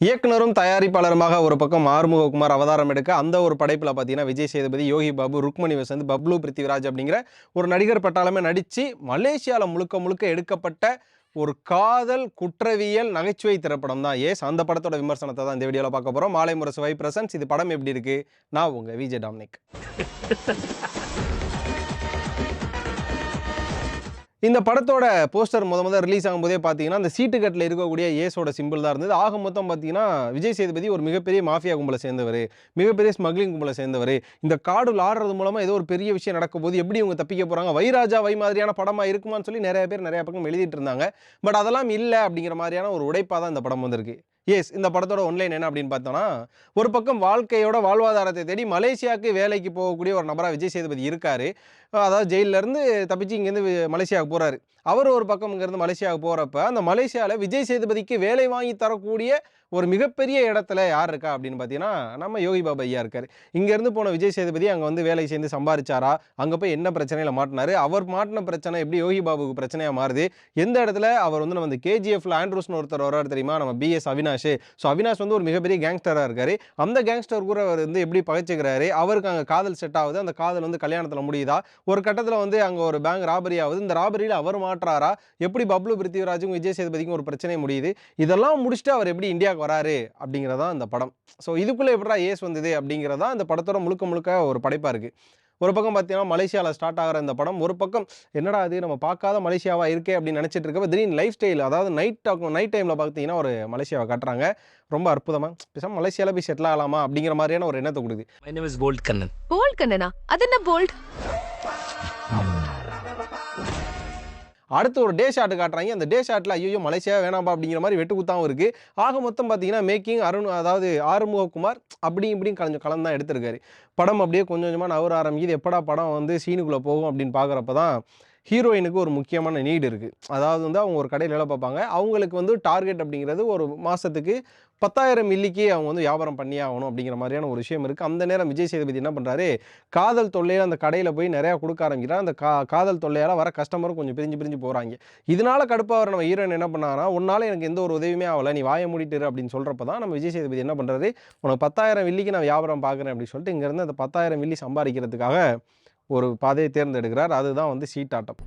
இயக்குனரும் தயாரிப்பாளருமாக ஒரு பக்கம் ஆறுமுககுமார் அவதாரம் எடுக்க அந்த ஒரு படைப்பில் பார்த்தீங்கன்னா விஜய் சேதுபதி, யோகி பாபு, ருக்மணி வசந்த், பப்ளு பிருத்திவிராஜ் அப்படிங்கிற ஒரு நடிகர் பட்டாளமே நடித்து மலேசியாவில் முழுக்க முழுக்க எடுக்கப்பட்ட ஒரு காதல் குற்றவியல் நகைச்சுவை திரைப்படம் தான் ஏஸ். அந்த படத்தோட விமர்சனத்தை தான் இந்த வீடியோவில் பார்க்க போகிறோம். மாலை முரசு வை பிரசன்ஸ். இது படம் எப்படி இருக்கு? நான் உங்கள் விஜய் டாமினிக். இந்த படத்தோட போஸ்டர் முத ரிலீஸ் ஆகும்போதே பார்த்தீங்கன்னா அந்த சீட்டு கட்டில் இருக்கக்கூடிய ஏஸோட சிம்பிள் தான் இருந்தது. ஆக மொத்தம் பார்த்தீங்கன்னா விஜய் சேதுபதி ஒரு மிகப்பெரிய மாஃபியா கும்பலை சேர்ந்தவர், மிகப்பெரிய ஸ்மக்லிங் கும்பலை சேர்ந்தவர். இந்த கார்டு ஆடுறது மூலமாக ஏதோ ஒரு பெரிய விஷயம் நடக்கும் போது எப்படி இவங்க தப்பிக்க போகிறாங்க, வைராஜா வை மாதிரியான படமாக இருக்குமான்னு சொல்லி நிறைய பேர் நிறைய பக்கம் எழுதிட்டு இருந்தாங்க. பட் அதெல்லாம் இல்லை அப்படிங்கிற மாதிரியான ஒரு உடைப்பாக தான் இந்த படம் வந்திருக்கு. எஸ், இந்த படத்தோட ஒன்லைன் என்ன அப்படின்னு பார்த்தோன்னா, ஒரு பக்கம் வாழ்க்கையோட வாழ்வாதாரத்தை தேடி மலேசியாவுக்கு வேலைக்கு போகக்கூடிய ஒரு நபராக விஜய் சேதுபதி இருக்காரு. அதாவது ஜெயிலிருந்து தப்பிச்சு இங்கேருந்து மலேசியாவுக்கு போகிறாரு. அவர் ஒரு பக்கம் இங்கேருந்து மலேசியாவுக்கு போகிறப்ப அந்த மலேசியாவில் விஜய் சேதுபதிக்கு வேலை வாங்கி தரக்கூடிய ஒரு மிகப்பெரிய இடத்துல யார் இருக்கா அப்படின்னு பார்த்தீங்கன்னா நம்ம யோகி பாபு ஐயா இருக்கார். இங்கேருந்து போன விஜய் சேதுபதி அங்கே வந்து வேலை சேர்ந்து சம்பாதிச்சாரா, அங்கே போய் என்ன பிரச்சனையில் மாட்டினாரு, அவர் மாட்டின பிரச்சனை எப்படி யோகி பாபுக்கு பிரச்சனையாக மாறுது, எந்த இடத்துல அவர் வந்து நம்ம கேஜிஎஃப்ல ஆண்ட்ரூஸ்னு ஒருத்தர் வர்றாரு தெரியுமா, நம்ம பிஎஸ் அவினாஷ். ஸோ அவினாஷ் வந்து ஒரு மிகப்பெரிய கேங்ஸ்டராக இருக்காரு. அந்த கேங்ஸ்டர் கூட அவர் வந்து எப்படி பகைச்சிக்கிறாரு, அவருக்கு அங்கே காதல் செட் ஆகுது, அந்த காதல் வந்து கல்யாணத்தில் முடியுதா, ஒரு கட்டத்தில் வந்து அங்கே ஒரு பேங்க் ராபரி ஆகுது, இந்த ராபரியில் அவர் மாற்றாரா, எப்படி பப்ளு பிருத்திவிராஜும் விஜய் சேதுபதிக்கும் ஒரு பிரச்சனை முடியுது, இதெல்லாம் முடிச்சுட்டு அவர் எப்படி இந்தியாவுக்கு வராரு அப்படிங்கிறதா இந்த படம். ஸோ இதுக்குள்ளே எப்படா ஏஸ் வந்தது அப்படிங்கிறதா இந்த படத்தோட முழுக்க முழுக்க ஒரு படைப்பாக இருக்குது. ஒரு பக்கம் பார்த்தீங்கன்னா மலேசியாவில் ஸ்டார்ட் ஆகிற இந்த படம், ஒரு பக்கம் என்னடா அது நம்ம பார்க்காத மலேசியாவாக இருக்கே அப்படின்னு நினச்சிட்டு இருக்கப்ப திடீர்னு லைஃப் ஸ்டைல், அதாவது நைட் டைமில் பார்த்தீங்கன்னா ஒரு மலேசியாவை காட்டுறாங்க. ரொம்ப அற்புதமாக பேசாமல் மலேசியாவில் போய் செட்டில் ஆகலாமா அப்படிங்கிற மாதிரியான ஒரு எண்ணத்தை கொடுக்குது. My name is Bold Kannan. Bold கண்ணனா? அது என்ன போல்ட்? அடுத்து ஒரு டே ஷாட் காட்டுறாங்க. அந்த டே ஷாட்டில் ஐயோ மலேசியா வேணாம்பா அப்படிங்கிற மாதிரி வெட்டு குத்தாவும் இருக்குது. ஆக மொத்தம் பார்த்தீங்கன்னா மேக்கிங் அதாவது ஆறுமுககுமார் அப்படி இப்படின்னு கொஞ்சம் கலந்து தான் எடுத்திருக்காரு. படம் அப்படியே கொஞ்சம் கொஞ்சமாக நவர ஆரம்பிக்குது. எப்படா படம் வந்து சீனுக்குள்ளே போகும் அப்படின்னு பார்க்குறப்ப தான் ஹீரோயினுக்கு ஒரு முக்கியமான நீடு இருக்குது. அதாவது வந்து அவங்க ஒரு கடையில் வேலை பார்ப்பாங்க. அவங்களுக்கு வந்து டார்கெட் அப்படிங்கிறது ஒரு மாதத்துக்கு 10,000 மில்லிக்கு அவங்க வந்து வியாபாரம் பண்ணியே ஆகணும் அப்படிங்கிற மாதிரியான ஒரு விஷயம் இருக்குது. அந்த நேரம் விஜய் சேதுபதி என்ன பண்ணுறாரு, காதல் தொல்லையில் அந்த கடையில் போய் நிறையா கொடுக்க ஆரம்பிக்கிறார். அந்த காதல் தொல்லையால் வர கஸ்டமரும் கொஞ்சம் பிரிஞ்சு போகிறாங்க. இதனால் கடுப்பாக நம்ம ஹீரோயின் என்ன பண்ணாங்கன்னா, உன்னால் எனக்கு எந்த ஒரு உதவியுமே ஆகலை, நீ வாய மூடிட்டு அப்படின்னு சொல்கிறப்ப தான் நம்ம விஜய் சேதுபதி என்ன பண்ணுறாரு, உனக்கு 10,000 மில்லிக்கு நான் வியாபாரம் பார்க்குறேன் அப்படின்னு சொல்லிட்டு இங்கேருந்து அந்த 10,000 மில்லி சம்பாதிக்கிறதுக்காக ஒரு பாதையை தேர்ந்தெடுக்கிறார். அதுதான் வந்து சீட்டாட்டம்.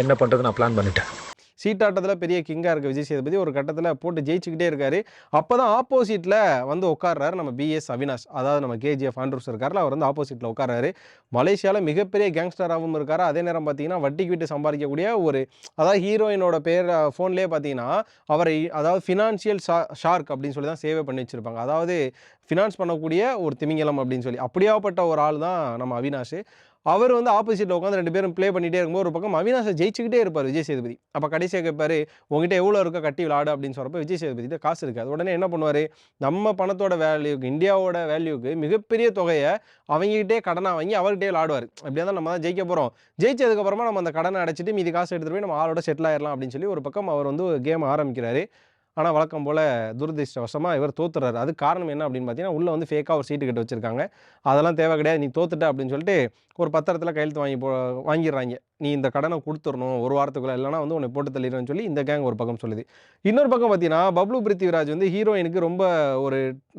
என்ன பண்றது நான் பிளான் பண்ணிட்டேன். சீட்டாட்டத்தில் பெரிய கிங்காக இருக்க விஜய் சேதுபதி ஒரு கட்டத்தில் போட்டு ஜெயிச்சுக்கிட்டே இருக்காரு. அப்போ தான் ஆப்போசிட்டில் வந்து உட்கார்றாரு நம்ம பிஎஸ் அவினாஷ், அதாவது நம்ம கேஜிஎஃப் ஆண்ட்ரூஸ் இருக்கார்ல, அவர் வந்து ஆப்போசிட்டில் உட்கார்றாரு. மலேசியாவில் மிகப்பெரிய கேங்ஸ்டராகவும் இருக்கார். அதே நேரம் பார்த்தீங்கன்னா வட்டிக்கு விட்டு சம்பாதிக்கக்கூடிய ஒரு, அதாவது ஹீரோயினோட பேர் ஃபோன்லேயே பார்த்தீங்கன்னா அவரை அதாவது ஃபினான்ஷியல் ஷார்க் அப்படின்னு சொல்லி தான் சேவை பண்ணி வச்சுருப்பாங்க. அதாவது ஃபினான்ஸ் பண்ணக்கூடிய ஒரு திமிங்கலம் அப்படின்னு சொல்லி அப்படியாப்பட்ட ஒரு ஆள் தான் நம்ம அவினாஷ். அவர் வந்து ஆப்போசிட்டில் உட்காந்து 2 பேரும் ப்ளே பண்ணிகிட்டே இருக்கும்போது ஒரு பக்கம் அவினாஷை ஜெயிச்சுக்கிட்டே இருப்பார் விஜய் சேதுபதி. அப்போ கடைசியாக கேட்பார், உங்ககிட்ட எவ்வளோ இருக்கோ கட்டி விளாடு அப்படின்னு சொல்கிறப்ப விஜய் சேதுபதிட்டு காசு இருக்காது. உடனே என்ன பண்ணுவார், நம்ம பணத்தோட வேல்யூக்கு, இந்தியாவோட வேல்யூக்கு மிகப்பெரிய தொகையை அவங்ககிட்டே கடனாக வாங்கி அவர்கிட்டே விளாடுவார். அப்படியே தான் நம்ம தான் ஜெயிக்க போகிறோம், ஜெயிச்சதுக்கப்புறமா நம்ம அந்த கடனை அடைச்சிட்டு மீதி காசு எடுத்துகிட்டு போய் நம்ம ஆளோட செட்டில் ஆயிடலாம் அப்படின்னு சொல்லி ஒரு பக்கம் அவர் வந்து கேம் ஆரம்பிக்கிறாரு. ஆனால் வழக்கம் போல் துரதிருஷ்டவசமாக இவர் தோத்துறாரு. அது காரணம் என்ன அப்படின்னு பார்த்தீங்கன்னா, உள்ளே வந்து ஃபேக்காக ஒரு சீட்டு கட்டு வச்சுருக்காங்க. அதெல்லாம் தேவை கிடையாது, நீ தோத்துட்ட அப்படின்னு சொல்லிட்டு ஒரு பத்திரத்தில் கையெழுத்து வாங்கிடுறாங்க. நீ இந்த கடனை கொடுத்துடணும் ஒரு வாரத்துக்குள்ளே, இல்லைனா வந்து உன்னை போட்டு தள்ளிடுறேன்னு சொல்லி இந்த கேங் ஒரு பக்கம் சொல்லுது. இன்னொரு பக்கம் பார்த்தீங்கன்னா பப்ளு பிருத்திவிராஜ் வந்து ஹீரோயினுக்கு ரொம்ப ஒரு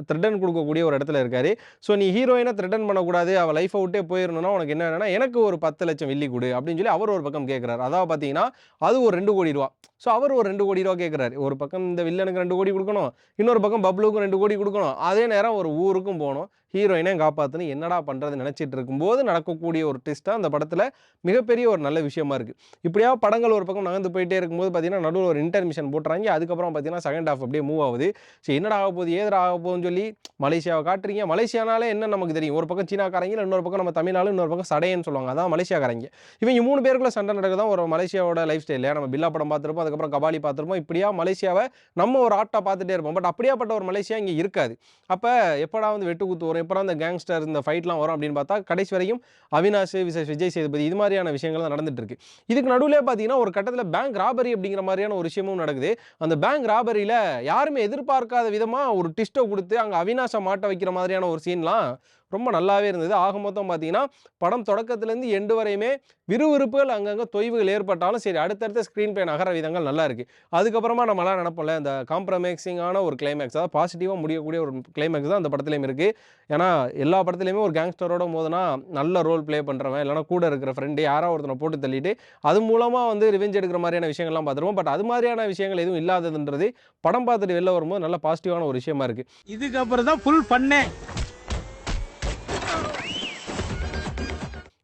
த்ரெட்டன் கொடுக்கக்கூடிய ஒரு இடத்துல இருக்காரு. ஸோ நீ ஹீரோயினை த்ரெட்டன் பண்ணக்கூடாது, அவள் லைஃபை விட்டே போயிடணும்னா உனக்கு என்ன வேணும்னா எனக்கு ஒரு 10 லட்சம் வெள்ளி கொடு அப்படின்னு சொல்லி அவர் ஒரு பக்கம் கேட்குறாரு. அதாவது பார்த்தீங்கன்னா அது ஒரு 2 கோடி ரூபா. ஸோ அவர் ஒரு 2 கோடி ரூபா கேட்குறாரு. ஒரு பக்கம் இந்த வில்லனுக்கு 2 கோடி கொடுக்கணும், இன்னொரு பக்கம் பப்ளுக்கும் 2 கோடி கொடுக்கணும், அதே நேரம் ஒரு ஊருக்கும் போகணும், ஹீரோயினை காப்பாற்றணும். என்னடா பண்ணுறதுன்னு நினச்சிட்டு இருக்கும்போது நடக்கக்கூடிய ஒரு ட்விஸ்ட்டாக அந்த படத்தில் மிகப்பெரிய ஒரு நல்ல விஷயமா இருக்குது. இப்படியா படங்கள் ஒரு பக்கம் நகர்ந்து போயிட்டே இருக்கும்போது பார்த்தீங்கன்னா நடுவில் ஒரு இன்டர்மிஷன் போட்டுறாங்க. அதுக்கப்புறம் பார்த்தீங்கன்னா செகண்ட் ஹாஃப் அப்படியே மூவ் ஆகுது. ஸோ என்னடா ஆக போகுது, ஏதா ஆக போகுதுன்னு சொல்லி மலேசியாவை காட்டுறீங்க. மலேசியானாலே என்ன நமக்கு தெரியும், ஒரு பக்கம் சீனாக்காரங்க, இன்னொரு பக்கம் நம்ம தமிழ்நாடு, இன்னொரு பக்கம் சடையன்னு சொல்லுவாங்க, அதான் மலேசியாக்காரங்க. இவங்க 3 பேருக்குள்ள சண்டை நடக்குதான் ஒரு மலேசியாவோட லைஃப் ஸ்டைல். நம்ம பில்லா படம் பார்த்துருப்போம், அதுக்கப்புறம் கபாலி பார்த்துருப்போம். இப்படியா மலேசியாவை நம்ம ஒரு ஆட்டா பார்த்துட்டே இருப்போம். பட் அப்படியாப்பட்ட ஒரு மலேசியா இங்கே இருக்காது. அப்போ எப்படா வந்து வெட்டு குத்து வரும், வரும், எப்பறம் அந்த கேங்ஸ்டர் இந்த ஃபைட்லாம் வரும் அப்படின்னு பார்த்தா, கடைசி வரைக்கும் அவினாஷ் விசஸ் விஜய் சேதுபதி இது மாதிரியான விஷயங்கள் தான் நடந்துட்டு இருக்கு. இதுக்கு நடுவுலயே பார்த்தீங்கன்னா, ஒரு கட்டத்தில பேங்க் ராபரி அப்படிங்கிற மாதிரியான ஒரு விஷயமும் நடக்குது. அந்த பேங்க் ராபரியில யாருமே எதிர்பார்க்காத விதமா ஒரு ட்விஸ்ட்ட குடுத்து, அங்க அவினாஷ மாட்ட வைக்கிற மாதிரியான ஒரு சீன்லாம் ரொம்ப நல்லாவே இருந்தது. ஆக மொத்தம் பார்த்தீங்கன்னா, படம் தொடக்கத்திலேருந்து எண்டு வரையுமே விறுவிறுப்புகள் அங்கங்க தொய்வுகள் ஏற்பட்டாலும் சரி, அடுத்தடுத்த ஸ்க்ரீன் பிளே நகர விதங்கள் நல்லா இருக்கு. அதுக்கப்புறமா நம்மலாம் நெனைப்போம்ல, இந்த காம்ப்ரமைசிங்கான ஒரு கிளைமாக்ஸ், அதாவது பாசிட்டிவா முடியக்கூடிய ஒரு கிளைமாக்ஸ் தான் அந்த படத்திலயும் இருக்கு. ஏன்னா, எல்லா படத்திலயுமே ஒரு கேங்ஸ்டரோட மோதுனா, நல்ல ரோல் ப்ளே பண்றவன், இல்லன்னா கூட இருக்கிற ஃப்ரெண்டு யாரோ ஒருத்தன போட்டு தள்ளிட்டு, அது மூலமா வந்து ரிவெஞ்ச் எடுக்கிற மாரியான விஷயங்கள்லாம் பார்த்துருப்போம். பட் அது மாரியான விஷயங்கள் எதுவும் இல்லாததுன்றது, படம் பார்த்துட்டு வெளில வரும்போது நல்ல பாசிட்டிவான ஒரு விஷயமா இருக்கு. இதுக்கப்புறம் தான் ஃபுல் பண்ணே.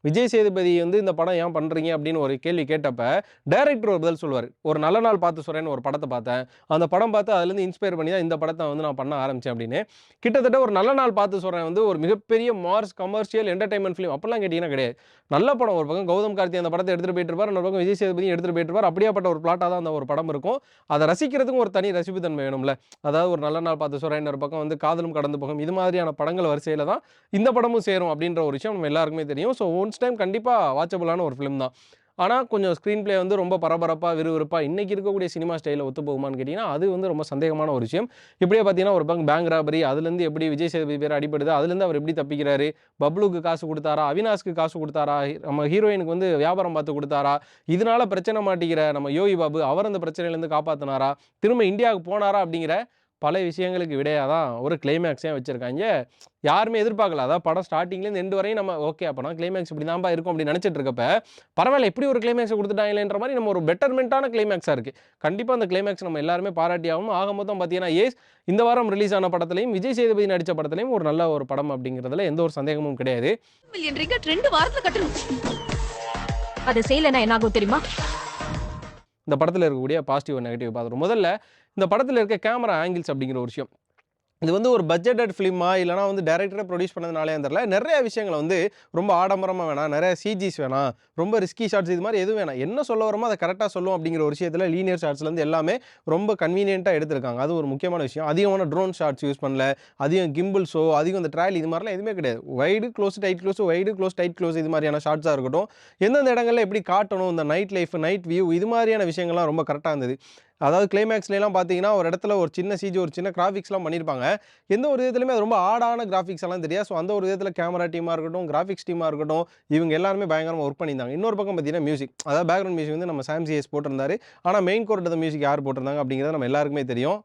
விஜய் சேதுபதி வந்து இந்த படம் ஏன் பண்றீங்க அப்படின்னு ஒரு கேள்வி கேட்டப்ப, டைரக்டர் ஒரு பதில் சொல்லுவாரு. ஒரு நல்ல நாள் பார்த்து சொல்றேன்னு ஒரு படத்த பார்த்தேன். அந்த படம் பார்த்து அதுலேருந்து இன்ஸ்பயர் பண்ணி தான் இந்த படத்த வந்து நான் பண்ண ஆரம்பிச்சேன் அப்படின்னு. கிட்டத்தட்ட ஒரு நல்ல நாள் பார்த்து சொல்றேன் வந்து ஒரு மிகப்பெரிய மாஸ் கமர்ஷியல் என்டர்டெயின்மென்ட் ஃபிலிம் அப்படிலாம் கேட்டீங்கன்னா கிடையாது. நல்ல படம். ஒரு பக்கம் கௌதம் கார்த்தி அந்த படத்த எடுத்துட்டு போயிட்டு இருப்பார். இன்னொரு பக்கம் விஜய் சேதுபதியும் எடுத்துட்டு போயிட்டு இருப்பார். அப்படியாப்பட்ட ஒரு பிளாட்டா தான் அந்த ஒரு படம் இருக்கும். அத ரசிக்கிறதுக்கும் ஒரு தனி ரசிப்புத்தன்மை வேணும்ல. அதாவது ஒரு நல்ல நாள் பார்த்து சொல்றேன், இன்னொரு பக்கம் வந்து காதலும் கடந்து போகும். இது மாதிரியான படங்கள் வரிசையில தான் இந்த படமும் சேரும் அப்படின்ற ஒரு விஷயம் நம்ம எல்லாருக்குமே தெரியும். ஸோ ஒன்ஸ் டைம் கண்டிப்பா வாட்சபிளான ஒரு ஃபிலிம் தான். ஆனா கொஞ்சம் ஸ்க்ரீன் பிளே வந்து ரொம்ப பரபரப்பா, விறுவிறுப்பா இன்னைக்கு இருக்கக்கூடிய சினிமா ஸ்டைல்ல ஒத்து போகுமான்னு கேட்டீங்கன்னா, அது வந்து ரொம்ப சந்தேகமான ஒரு விஷயம். இப்படியே பார்த்தீங்கன்னா, ஒரு பக்கம் பேங்க் ராபரி அதுலேருந்து எப்படி விஜய் சேதுபதி பேர் அடிபடுது, அதுலேருந்து அவர் எப்படி தப்பிக்கிறாரு, பப்ளுக்கு காசு குடுத்தாரா, அவினாஷ்க்கு காசு குடுத்தாரா, நம்ம ஹீரோயினுக்கு வந்து வியாபாரம் பார்த்து குடுத்தாரா, இதனால பிரச்சனை மாட்டிக்கிற நம்ம யோகி பாபு அவர் அந்த பிரச்சனையிலேருந்து காப்பாத்துனாரா, திரும்ப இந்தியாவுக்கு போனாரா அப்படிங்கிற பல விஷயங்களுக்கு விடையா தான் ஒரு கிளைமேக்ஸே வச்சிருக்காய்ங்க. யாருமே எதிர்பார்க்கல. அதாவது படம் ஸ்டார்ட்டிங்லேருந்து எண்டு வரையும் நம்ம ஓகே அப்பனா கிளைமேக்ஸ் இப்படி தான்பா இருக்கும் அப்படின்னு நினைச்சிட்டு இருக்கப்ப, பரவாயில்ல இப்படி ஒரு கிளைமேக்ஸை குடுத்துட்டாங்களேன்ற மாரி நம்ம ஒரு பெட்டர்மென்ட்டான கிளைமேக்ஸா இருக்கு. கண்டிப்பா அந்த கிளைமேக்ஸ் நம்ம எல்லாருமே பாராட்டி ஆகணும். ஆக மொத்தம் பார்த்தீங்கன்னா, இந்த வாரம் ரிலீஸ் ஆன படத்திலயும், விஜய் சேதுபதி நடிச்ச படத்திலயும் ஒரு நல்ல ஒரு படம் அப்படிங்கிறதுல எந்த ஒரு சந்தேகமும் கிடையாது. மில்லியன் ரிங்கட் 2 வாரத்துல கட்டணும். அது செய்யலனா என்ன ஆகும் தெரியுமா? இந்த படத்துல இருக்கக்கூடிய பாசிட்டிவ், நெகட்டிவ் பார்த்துருவோம். முதல்ல இந்த படத்துல இருக்க கேமரா ஆங்கிள்ஸ் அப்படிங்கிற ஒரு விஷயம். இது வந்து ஒரு பட்ஜெட்டட் ஃபிலிமா இல்லைனா வந்து டைரக்டரே ப்ரொடியூஸ் பண்ணதுனாலே தெரியல. நிறைய விஷயங்களை வந்து ரொம்ப ஆடம்பரமாக வேணாம், நிறைய சிஜிஸ் வேணாம், ரொம்ப ரிஸ்கி ஷாட்ஸ் இது மாதிரி எதுவும் வேணாம். என்ன சொல்ல வரமோ அதை கரெக்டாக சொல்லும் அப்படிங்கிற ஒரு விஷயத்தில் லீனியர் ஷாட்ஸ்லேருந்து எல்லாமே ரொம்ப கன்வீனியண்ட்டாக எடுத்திருக்காங்க. அது ஒரு முக்கியமான விஷயம். அதிகமான ட்ரோன் ஷாட்ஸ் யூஸ் பண்ணல, அதிகம் கிம்பிள்ஸோ அதிகம் இந்த ட்ராயல் இது மாதிரிலாம் எதுவுமே கிடையாது. Wide close tight close, wide close tight close இது மாதிரியான ஷாட்ஸாக இருக்கட்டும், எந்தெந்த இடங்களில் எப்படி காட்டணும், இந்த நைட் லைஃப் நைட் வியூ இது மாதிரியான விஷயங்கள்லாம் ரொம்ப கரெக்டாக இருந்தது. அதாவது கிளைமேக்ஸ்லாம் பார்த்தீங்கன்னா, ஒரு இடத்துல ஒரு சின்ன சிஜி ஒரு சின்ன கிராஃபிக்ஸ்லாம் பண்ணியிருப்பாங்க. எந்த ஒரு விதத்துலையுமே அது ரொம்ப ஆடான கிராஃபிக்ஸ் எல்லாம் தெரியாது. ஸோ அந்த ஒரு விதத்தில் கேமரா டீமாக இருக்கட்டும், கிராஃபிக்ஸ் டீமாக இருக்கட்டும், இவங்க எல்லாருமே பயங்கரமாக ஒர்க் பண்ணியிருந்தாங்க. இன்னொரு பக்கம் பார்த்தீங்கன்னா மியூசிக், அதாவது பேக்ரவுண்ட் மியூசிக் வந்து நம்ம சாம் சிஎஸ் போட்டிருந்தாரு. ஆனால் main core of the music யார் போட்டிருந்தாங்க அப்படிங்கிறது நம்ம எல்லாருக்குமே தெரியும்.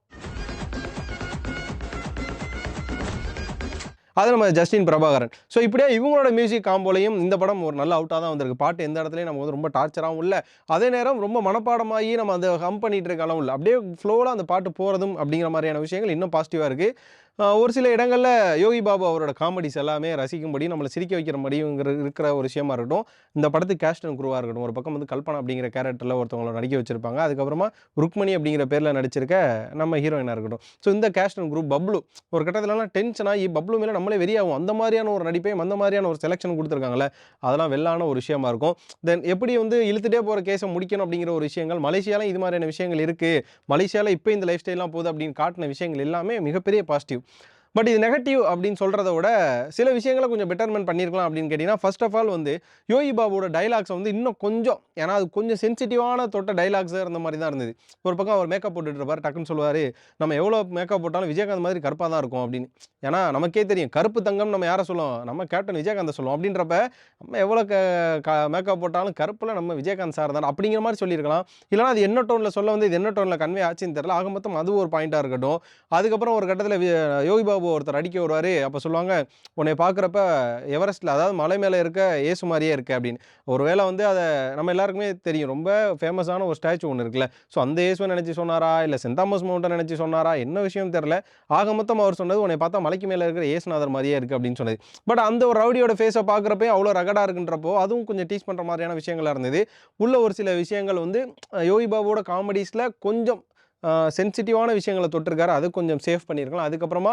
அது நம்ம ஜஸ்டின் பிரபாகரன். ஸோ இப்படியே இவங்களோட மியூசிக் காம்போலையும் இந்த படம் ஒரு நல்ல அவுட்டாக தான் வந்திருக்கு. பாட்டு எந்த இடத்துலையும் நம்ம வந்து ரொம்ப டார்ச்சராகவும் இல்லை, அதே நேரம் ரொம்ப மனப்பாடமாகி நம்ம அந்த ஹம் பண்ணிட்டு இருக்க அளவும் இல்லை. அப்படியே ஃப்ளோவில் அந்த பாட்டு போகிறதும் அப்படிங்கிற மாதிரியான விஷயங்கள் இன்னும் பாசிட்டிவாக இருக்குது. ஒரு சில இடங்களில் யோகி பாபு அவரோட காமெடிஸ் எல்லாமே ரசிக்கும்படி நம்மளை சிரிக்க வைக்கிறபடிங்கிற இருக்கிற ஒரு விஷயமா இருக்கட்டும். இந்த படத்துக்கு கேஸ்ட் அண்ட் குரூவாக இருக்கட்டும். ஒரு பக்கம் வந்து கல்பனா அப்படிங்கிற கேரக்டரில் ஒருத்தவங்களை நடிக்க வச்சிருப்பாங்க. அதுக்கப்புறமா ருக்மணி அப்படிங்கிற பேரில் நடிச்சிருக்க நம்ம ஹீரோயினாக இருக்கட்டும். ஸோ இந்த கேஸ்ட் அண்ட் குரூப் பப்ளு ஒரு கட்டத்திலலாம் டென்ஷன் ஆகி பப்ளு மேலே நம்மளே வெறியாகும். அந்த மாதிரியான ஒரு நடிப்பையும் அந்த மாதிரியான ஒரு செலெக்ஷன் கொடுத்துருக்காங்களே, அதெல்லாம் வெள்ளான ஒரு விஷயமா இருக்கும். தென் எப்படி வந்து இழுத்துட்டே போகிற கேஸை முடிக்கணும் அப்படிங்கிற ஒரு விஷயங்கள், மலேசியாவில் இது மாதிரியான விஷயங்கள் இருக்குது, மலேசியாவில் இப்போ இந்த லைஃப் ஸ்டைல்லாம் போகுது அப்படின்னு காட்டின விஷயங்கள் எல்லாமே மிகப்பெரிய பாசிட்டிவ். பட் இது நெகட்டிவ் அப்படின்னு சொல்கிறத விட சில விஷயங்களை கொஞ்சம் பெட்டர்மென்ட் பண்ணியிருக்கலாம் அப்படின்னு கேட்டிங்கன்னா, ஃபர்ஸ்ட் ஆஃப் ஆல் வந்து யோகி பாபுவோட டைலாக்ஸை வந்து இன்னும் கொஞ்சம், ஏன்னா அது கொஞ்சம் சென்சிட்டிவான தொட்ட டைலாக்ஸாக இருந்த மாதிரி தான் இருந்தது. ஒரு பக்கம் அவர் மேக்கப் போட்டுட்டு இருப்பார், டக்குன்னு சொல்லுவார், நம்ம எவ்வளோ மேக்கப் போட்டாலும் விஜயகாந்த் மாதிரி கருப்பாக தான் இருக்கும் அப்படின்னு. ஏன்னா நமக்கே தெரியும் கருப்பு தங்கம் நம்ம யாரை சொல்லுவோம், நம்ம கேப்டன் விஜயகாந்தை சொல்லுவோம். அப்படின்றப்ப நம்ம எவ்வளோ மேக்கப் போட்டாலும் கருப்பில் நம்ம விஜயகாந்த் சார் தான் அப்படிங்கிற மாதிரி சொல்லியிருக்கலாம். இல்லைனா அது என்ன டோனில் சொல்ல வந்து இது என்ன டோனில் கன்வே ஆச்சுன்னு தெரியல. ஆக மொத்தம் அது ஒரு பாயிண்ட்டாக இருக்கட்டும். அதுக்கப்புறம் ஒரு கட்டத்தில் யோகி பாபு ஒருத்தர் அடிக்க வருவார். அப்போ சொல்லுவாங்க, உன்னை பார்க்குறப்ப எவரெஸ்ட்டில் அதாவது மலை மேலே இருக்க ஏசு மாதிரியே இருக்கு அப்படின்னு. ஒருவேளை வந்து அதை நம்ம எல்லாருக்குமே தெரியும், ரொம்ப ஃபேமஸான ஒரு ஸ்டாச்சு ஒன்று இருக்குல்ல. ஸோ அந்த ஏசுவை நினச்சி சொன்னாரா, இல்லை சென்ட் தாமஸ் மவுண்ட்டை நினச்சி சொன்னாரா, என்ன விஷயம் தெரில. ஆக மொத்தம் அவர் சொன்னது, உன்னை பார்த்தா மலைக்கு மேலே இருக்கிற ஏசுநாதர் மாதிரியே இருக்குது அப்படின்னு சொன்னது. பட் அந்த ஒரு ரவுடியோட ஃபேஸை பார்க்குறப்பே அவ்வளோ ரகடாக இருக்குன்றப்போ அதுவும் கொஞ்சம் டீச் பண்ணுற மாதிரியான விஷயங்களாக இருந்தது. உள்ள ஒரு சில விஷயங்கள் வந்து யோகி பாபுவோட காமெடிஸில் கொஞ்சம் சென்சிட்டிவான விஷயங்களை தொட்டிருக்காரு. அது கொஞ்சம் சேஃப் பண்ணியிருக்கலாம். அதுக்கப்புறமா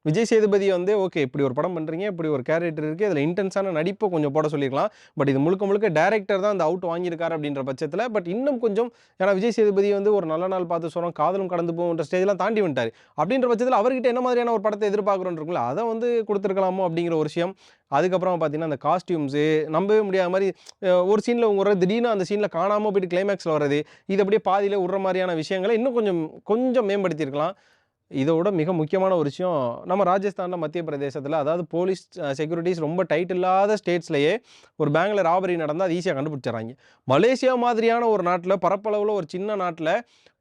விஜய் சேதுபதி வந்து ஓகே இப்படி ஒரு படம் பண்ணுறீங்க, இப்படி ஒரு கேரக்டர் இருக்குது, இதில் இன்டென்ஸான நடிப்பை கொஞ்சம் போட சொல்லியிருக்கலாம். பட் இது முழுக்க முழுக்க டைரக்டர் தான் அந்த அவுட் வாங்கியிருக்காரு அப்படின்ற பட்சத்தில் பட் இன்னும் கொஞ்சம் ஏன்னா விஜய் சேதுபதி வந்து ஒரு நல்ல நாள் பார்த்து சொல்கிறோம், காதலும் கடந்து போகுன்ற ஸ்டேஜ்லாம் தாண்டி வந்துட்டார். அப்படின்ற பட்சத்தில் அவர்கிட்ட என்ன மாதிரியான ஒரு படத்தை எதிர்பார்க்குறோன்னு இருக்குல்ல, அதை வந்து கொடுத்துருக்கலாமோ அப்படிங்கிற ஒரு விஷயம். அதுக்கப்புறம் பார்த்தீங்கன்னா அந்த காஸ்டியூம்ஸு நம்பவே முடியாத மாதிரி ஒரு சீனில் உங்க திடீர்னு அந்த சீனில் காணாமல் போயிட்டு கிளைமேக்ஸில் வர்றது, இது அப்படியே பாதியிலே விடுற மாதிரியான விஷயங்களை இன்னும் கொஞ்சம் கொஞ்சம் மேம்படுத்தியிருக்கலாம். இதோட மிக முக்கியமான ஒரு விஷயம், நம்ம ராஜஸ்தான்ல, மத்திய பிரதேசத்தில அதாவது போலீஸ் செக்யூரிட்டீஸ் ரொம்ப டைட் இல்லாத ஸ்டேட்ஸ்லயே ஒரு பேங்க்ல ராபரி நடந்தா அது ஈஸியா கண்டுபிடிச்சிடுறாய்ங்க. மலேசியா மாதிரியான ஒரு நாட்ல, பரப்பளவுல ஒரு சின்ன நாட்ல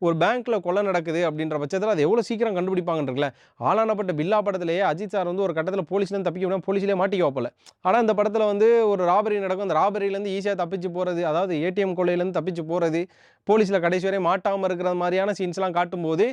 ஒரு பேங்க்ல கொலை நடக்குது அப்படின்ற பட்சத்தில அது எவ்வளோ சீக்கிரம் கண்டுபிடிப்பாங்கன்னு இருக்குல்ல. ஆளானப்பட்ட பில்லா படத்திலேயே அஜித் சார் வந்து ஒரு கட்டத்தில போலீஸ்லேருந்து தப்பிக்க முடியாம போலீஸ்லயே மாட்டிக்க வைப்பல. ஆனா இந்த படத்தில வந்து ஒரு ராபரி நடக்கும். அந்த ராபரியிலேருந்து ஈஸியா தப்பிச்சு போறது, அதாவது ஏடிஎம் கொள்ளையிலேருந்து தப்பிச்சு போறது, போலீஸ்ல கடைசி வரை மாட்டாம இருக்கிற மாரியான சீன்ஸ்லாம் காட்டும்போது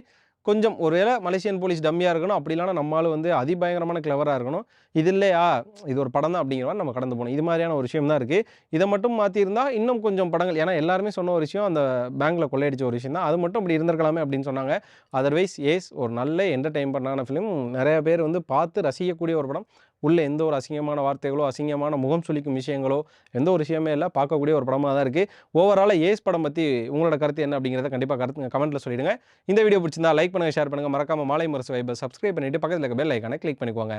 கொஞ்சம் ஒருவேளை மலேசியன் போலீஸ் டம்மியா இருக்கணும். அப்படி இல்லன்னா நம்ம ஆளு வந்து அதிபயங்கரமான கிளவரா இருக்கணும். இது இல்லையா, இது ஒரு படம் தான் அப்படிங்கிற மாரி நம்ம கடந்து போணும். இது மாரியான ஒரு விஷயம் தான் இருக்கு. இத மட்டும் மாத்தியிருந்தா இன்னும் கொஞ்சம் படங்கள் ஏன்னா எல்லாருமே சொன்ன ஒரு விஷயம் அந்த பேங்க்ல கொள்ளையடிச்ச ஒரு விஷயம் தான். அது மட்டும் இப்படி இருந்திருக்கலாமே அப்படின்னு சொன்னாங்க. அதர்வைஸ் ஒரு நல்ல என்டர்டெயின்மென்ட்டான ஃபிலிம். நெறைய பேர் வந்து பார்த்து ரசிக்கக்கூடிய ஒரு படம். உள்ள எந்த ஒரு அசிங்கமான வார்த்தைகளோ, அசிங்கமான முகம் சுளிக்கும் விஷயங்களோ, எந்த ஒரு விஷயமே இல்ல. பார்க்கக்கூடிய ஒரு படமா தான் இருக்கு. ஓவராலா படம் பத்தி உங்களோட கருத்து என்ன அப்படிங்கிறத கண்டிப்பா கமெண்ட்ல சொல்லிடுங்க. இந்த வீடியோ பிடிச்சிருந்தா லைக் பண்ணுங்க, ஷேர் பண்ணுங்க. மறக்காம மாலை முரசு வைபை சப்ஸ்கிரைப் பண்ணிட்டு பக்கத்துல இருக்க பெல் ஐகானை கிளிக் பண்ணிக்கோங்க.